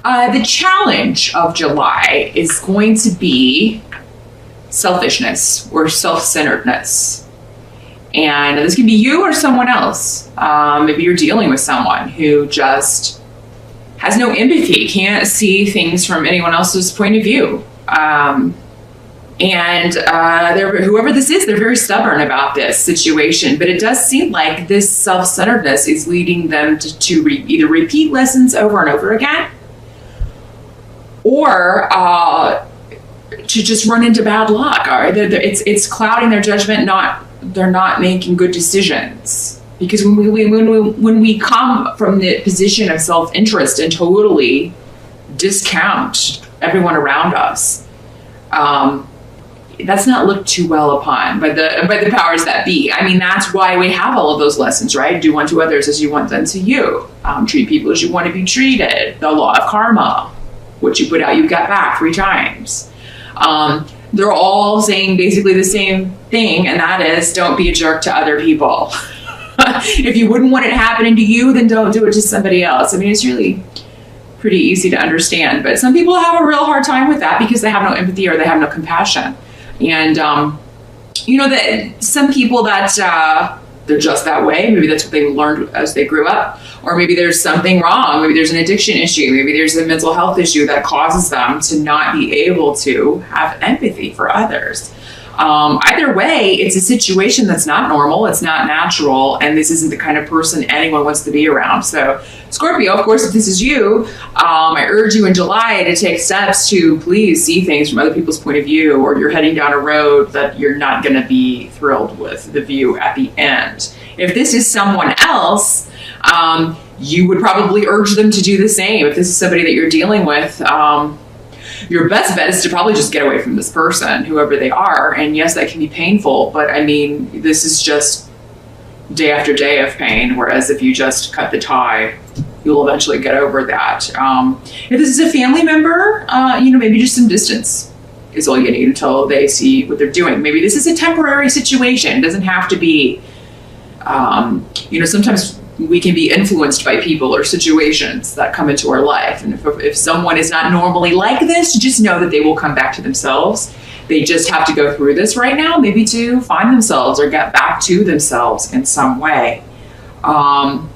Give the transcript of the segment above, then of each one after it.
The challenge of July is going to be selfishness or self-centeredness. And this can be you or someone else. Maybe you're dealing with someone who just has no empathy, can't see things from anyone else's point of view. Whoever this is, they're very stubborn about this situation, but it does seem like this self-centeredness is leading them to either repeat lessons over and over again, or to just run into bad luck. It's clouding their judgment. They're not making good decisions, because when we come from the position of self-interest and totally discount everyone around us, that's not looked too well upon by the powers that be. I mean, that's why we have all of those lessons, right? Do unto others as you want done to you. Treat people as you want to be treated. The law of karma. What you put out, you got back 3 times. They're all saying basically the same thing, and that is, don't be a jerk to other people. If you wouldn't want it happening to you, then don't do it to somebody else. I mean, it's really pretty easy to understand, but some people have a real hard time with that because they have no empathy or they have no compassion. And that some people that they're just that way. Maybe that's what they learned as they grew up, or maybe there's something wrong. Maybe there's an addiction issue. Maybe there's a mental health issue that causes them to not be able to have empathy for others. Either way, it's a situation that's not normal, it's not natural, and this isn't the kind of person anyone wants to be around. So Scorpio, of course, if this is you, I urge you in July to take steps to please see things from other people's point of view, or you're heading down a road that you're not going to be thrilled with the view at the end. If this is someone else, you would probably urge them to do the same. If this is somebody that you're dealing with, your best bet is to probably just get away from this person, whoever they are. And yes, that can be painful, but I mean, this is just day after day of pain. Whereas if you just cut the tie, you'll eventually get over that. If this is a family member, maybe just some distance is all you need until they see what they're doing. Maybe this is a temporary situation. It doesn't have to be, sometimes we can be influenced by people or situations that come into our life. And if someone is not normally like this, just know that they will come back to themselves. They just have to go through this right now, maybe to find themselves or get back to themselves in some way. And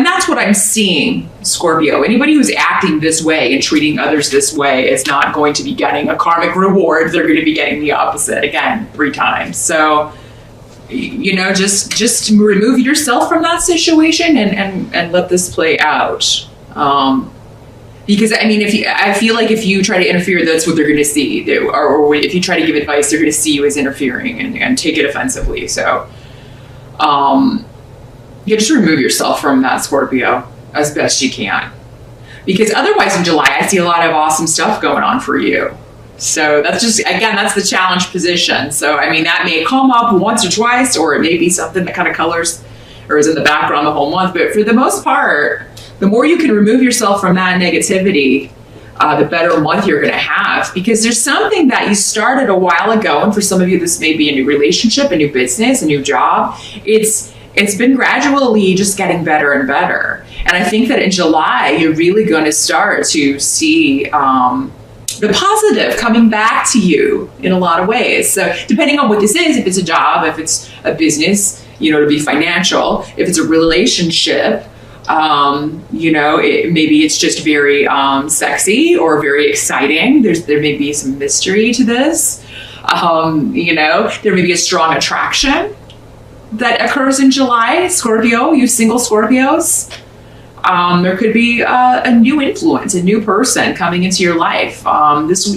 that's what I'm seeing, Scorpio. Anybody who's acting this way and treating others this way is not going to be getting a karmic reward. They're going to be getting the opposite, again, 3 times. So, just remove yourself from that situation and let this play out. Because I mean, I feel like if you try to interfere, that's what they're going to see. Or if you try to give advice, they're going to see you as interfering and take it offensively. So, just remove yourself from that, Scorpio, as best you can. Because otherwise in July, I see a lot of awesome stuff going on for you. So that's that's the challenge position. So, I mean, that may come up once or twice, or it may be something that kind of colors or is in the background the whole month. But for the most part, the more you can remove yourself from that negativity, the better month you're going to have. Because there's something that you started a while ago. And for some of you, this may be a new relationship, a new business, a new job. It's been gradually just getting better and better. And I think that in July, you're really going to start to see the positive coming back to you in a lot of ways. So depending on what this is, if it's a job, if it's a business, to be financial, if it's a relationship, maybe it's just very sexy or very exciting. There may be some mystery to this. There may be a strong attraction that occurs in July. Scorpio, you single Scorpios. There could be a new influence, a new person coming into your life. This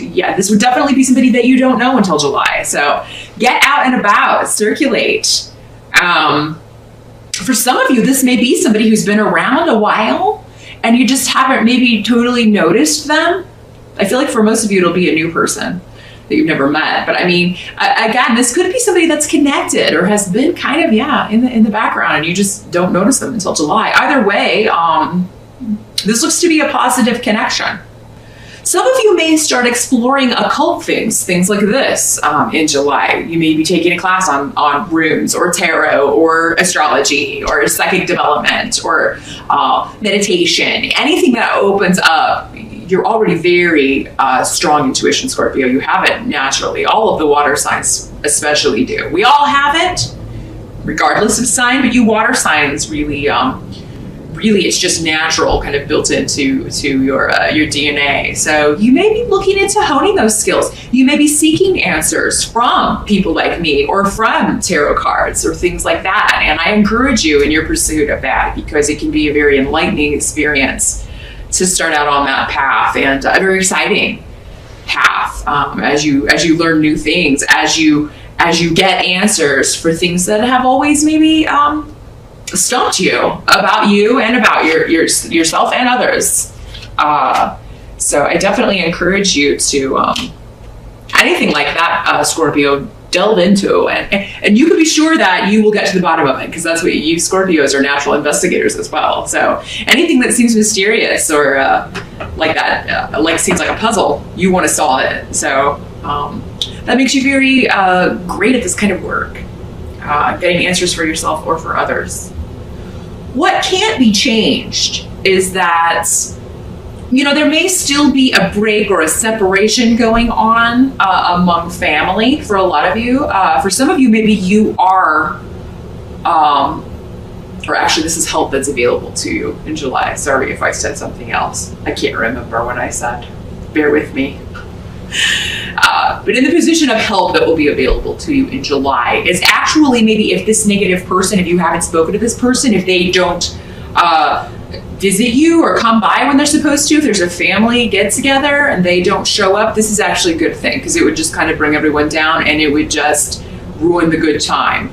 would definitely be somebody that you don't know until July. So get out and about, circulate. For some of you, this may be somebody who's been around a while and you just haven't maybe totally noticed them. I feel like for most of you, it'll be a new person that you've never met. But I mean, again, this could be somebody that's connected or has been kind of, in the background, and you just don't notice them until July. Either way, this looks to be a positive connection. Some of you may start exploring occult things like this in July. You may be taking a class on runes or tarot or astrology or psychic development or meditation, anything that opens up you're already very strong intuition, Scorpio. You have it naturally. All of the water signs especially do. We all have it, regardless of sign, but you water signs really, really it's just natural, kind of built into your DNA. So you may be looking into honing those skills. You may be seeking answers from people like me or from tarot cards or things like that. And I encourage you in your pursuit of that, because it can be a very enlightening experience to start out on that path, and a very exciting path as you learn new things, as you get answers for things that have always maybe stumped you and about yourself and others. So I definitely encourage you to anything like that, Scorpio, delve into, and you can be sure that you will get to the bottom of it, because that's what you Scorpios are, natural investigators as well. So anything that seems mysterious or like that, like seems like a puzzle, you want to solve it. So that makes you very great at this kind of work, getting answers for yourself or for others. What can't be changed is that, you know, there may still be a break or a separation going on among family for a lot of you. For some of you, maybe you are, or actually this is help that's available to you in July. Sorry if I said something else. I can't remember what I said. Bear with me. But in the position of help that will be available to you in July is actually maybe if this negative person, if you haven't spoken to this person, if they don't visit you or come by when they're supposed to, if there's a family get together and they don't show up, this is actually a good thing, because it would just kind of bring everyone down and it would just ruin the good time.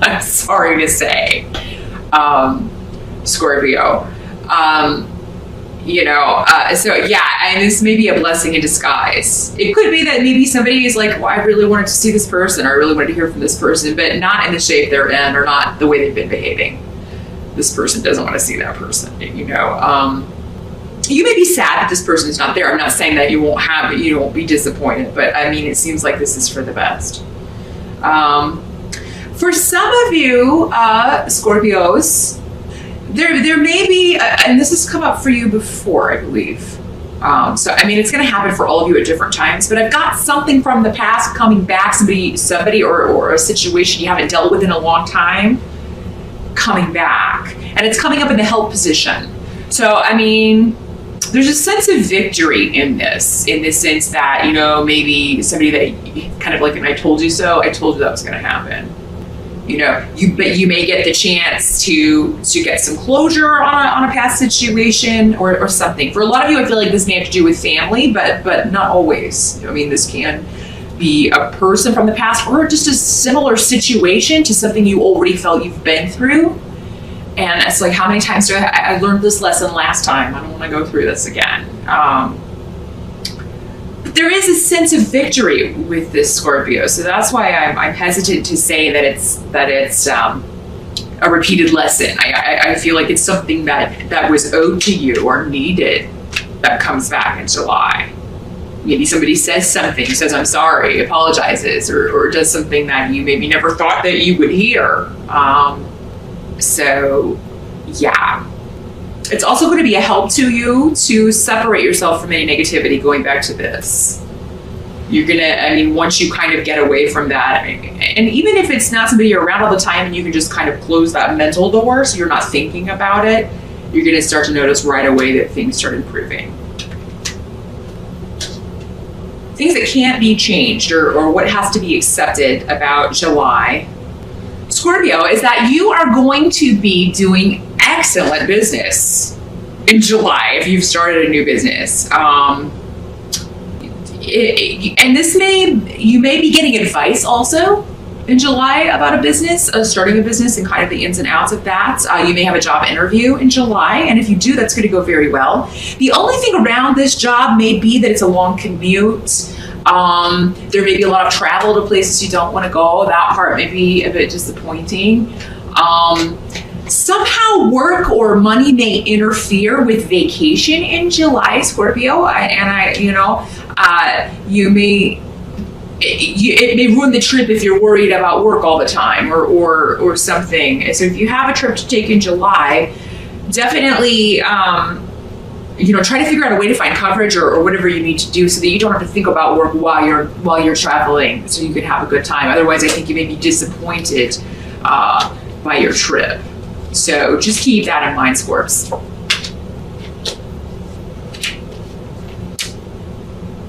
I'm sorry to say, Scorpio. So yeah, and this may be a blessing in disguise. It could be that maybe somebody is like, well, I really wanted to see this person, or I really wanted to hear from this person, but not in the shape they're in or not the way they've been behaving. This person doesn't want to see that person, you know. You may be sad that this person is not there. I'm not saying that you won't be disappointed, but I mean, it seems like this is for the best. For some of you, Scorpios, there may be, and this has come up for you before, I believe. So, I mean, it's going to happen for all of you at different times, but I've got something from the past coming back, somebody or a situation you haven't dealt with in a long time coming back, and it's coming up in the help position. So, I mean, there's a sense of victory in the sense that, you know, maybe somebody that kind of like, and I told you so, I told you that was going to happen. You know, but you may get the chance to get some closure on a past situation or something. For a lot of you, I feel like this may have to do with family, but not always. I mean, this can be a person from the past or just a similar situation to something you already felt you've been through. And it's like, how many times do I learned this lesson last time? I don't want to go through this again. But there is a sense of victory with this Scorpio, so that's why I'm hesitant to say that it's a repeated lesson. I feel like it's something that was owed to you or needed that comes back in July. Maybe somebody says something, says I'm sorry, apologizes, or does something that you maybe never thought that you would hear. So, yeah. It's also going to be a help to you to separate yourself from any negativity going back to this. You're going to, I mean, once you kind of get away from that, and even if it's not somebody you're around all the time and you can just kind of close that mental door so you're not thinking about it, you're going to start to notice right away that things start improving. Things that can't be changed or what has to be accepted about July, Scorpio, is that you are going to be doing excellent business in July if you've started a new business. And you may be getting advice also in July about a business, starting a business and kind of the ins and outs of that. You may have a job interview in July, and if you do, that's going to go very well. The only thing around this job may be that it's a long commute. There may be a lot of travel to places you don't want to go. That part may be a bit disappointing. Somehow work or money may interfere with vacation in July, Scorpio, it may ruin the trip if you're worried about work all the time or something. So if you have a trip to take in July, definitely try to figure out a way to find coverage or whatever you need to do so that you don't have to think about work while you're traveling, so you can have a good time. Otherwise, I think you may be disappointed by your trip. So just keep that in mind, Scorps.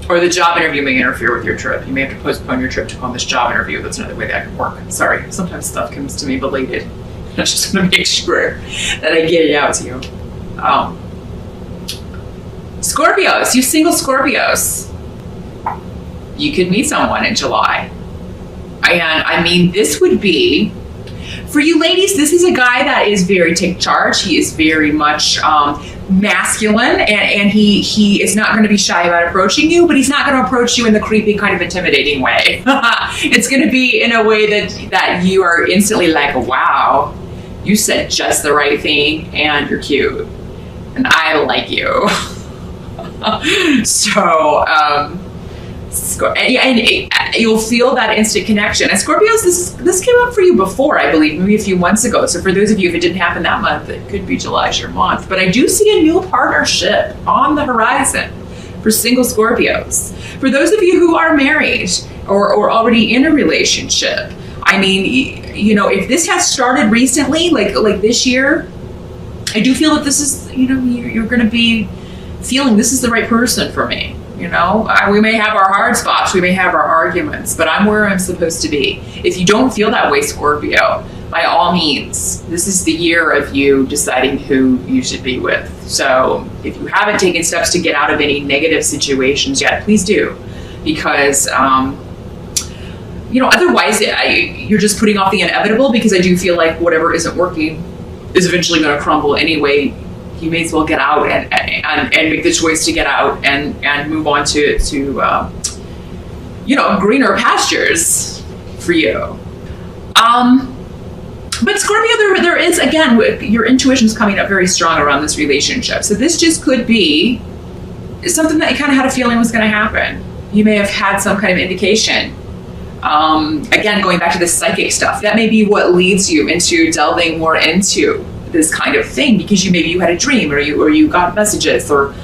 Or the job interview may interfere with your trip. You may have to postpone your trip to go on this job interview. That's another way that can work. Sorry, sometimes stuff comes to me belated. I just want to make sure that I get it out to you. Scorpios, you single Scorpios, you could meet someone in July. And I mean, this would be, for you ladies, this is a guy that is very take charge. He is very much masculine, and he is not going to be shy about approaching you, but he's not going to approach you in the creepy kind of intimidating way. It's going to be in a way that you are instantly like, wow, you said just the right thing, and you're cute, and I like you. So, and you'll feel that instant connection. And Scorpios, this came up for you before, I believe, maybe a few months ago. So for those of you, if it didn't happen that month, it could be July's your month. But I do see a new partnership on the horizon for single Scorpios. For those of you who are married or already in a relationship, I mean, if this has started recently, like this year, I do feel that this is, you're going to be feeling this is the right person for me. We may have our hard spots, we may have our arguments, but I'm where I'm supposed to be. If you don't feel that way, Scorpio, by all means, this is the year of you deciding who you should be with. So if you haven't taken steps to get out of any negative situations yet, please do. Because, otherwise you're just putting off the inevitable, because I do feel like whatever isn't working is eventually going to crumble anyway. You may as well get out and make the choice to get out and move on to greener pastures for you. But Scorpio, there is, again, your intuition's coming up very strong around this relationship. So this just could be something that you kind of had a feeling was going to happen. You may have had some kind of indication. Again, going back to the psychic stuff, that may be what leads you into delving more into this kind of thing, because maybe you had a dream, or you got messages, or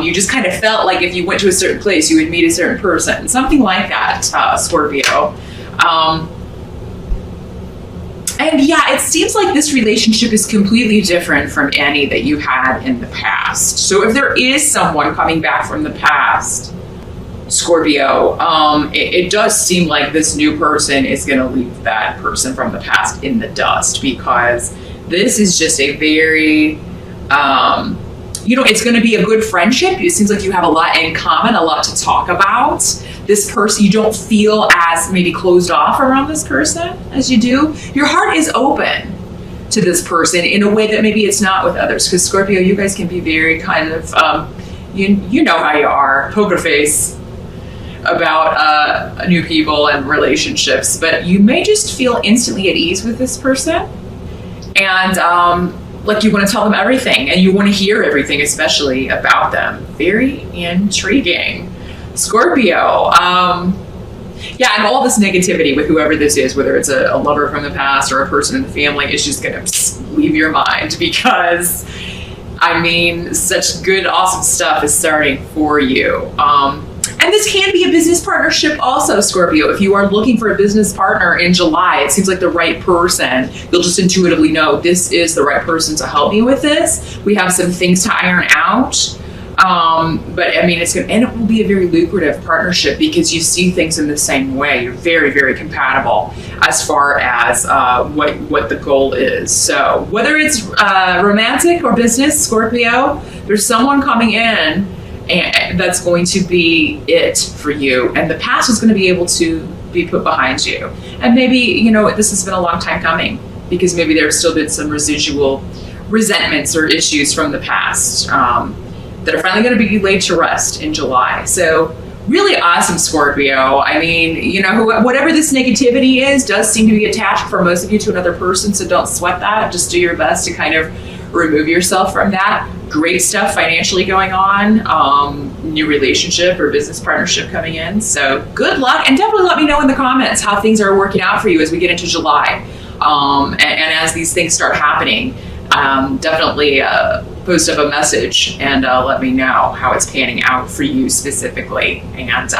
you just kind of felt like if you went to a certain place, you would meet a certain person, something like that, Scorpio. And yeah, it seems like this relationship is completely different from any that you had in the past. So if there is someone coming back from the past, Scorpio, it does seem like this new person is going to leave that person from the past in the dust, because this is just a very, it's going to be a good friendship. It seems like you have a lot in common, a lot to talk about. This person, you don't feel as maybe closed off around this person as you do. Your heart is open to this person in a way that maybe it's not with others. Because Scorpio, you guys can be very kind of, you know how you are, poker face about new people and relationships. But you may just feel instantly at ease with this person. And like you want to tell them everything, and you want to hear everything, especially about them. Very intriguing, Scorpio. Yeah, and all this negativity with whoever this is, whether it's a lover from the past or a person in the family, is just going to leave your mind, because, I mean, such good, awesome stuff is starting for you. And this can be a business partnership also, Scorpio. If you are looking for a business partner in July, it seems like the right person. You'll just intuitively know this is the right person to help me with this. We have some things to iron out. But I mean, and it will be a very lucrative partnership, because you see things in the same way. You're very, very compatible as far as what the goal is. So whether it's romantic or business, Scorpio, there's someone coming in and that's going to be it for you, and the past is going to be able to be put behind you. And maybe, this has been a long time coming, because maybe there's still been some residual resentments or issues from the past that are finally going to be laid to rest in July. So really awesome, Scorpio. I mean, whatever this negativity is does seem to be attached for most of you to another person, so don't sweat that. Just do your best to kind of remove yourself from that. Great stuff financially going on, new relationship or business partnership coming in. So good luck, and definitely let me know in the comments how things are working out for you as we get into July. And as these things start happening, definitely post up a message and let me know how it's panning out for you specifically. And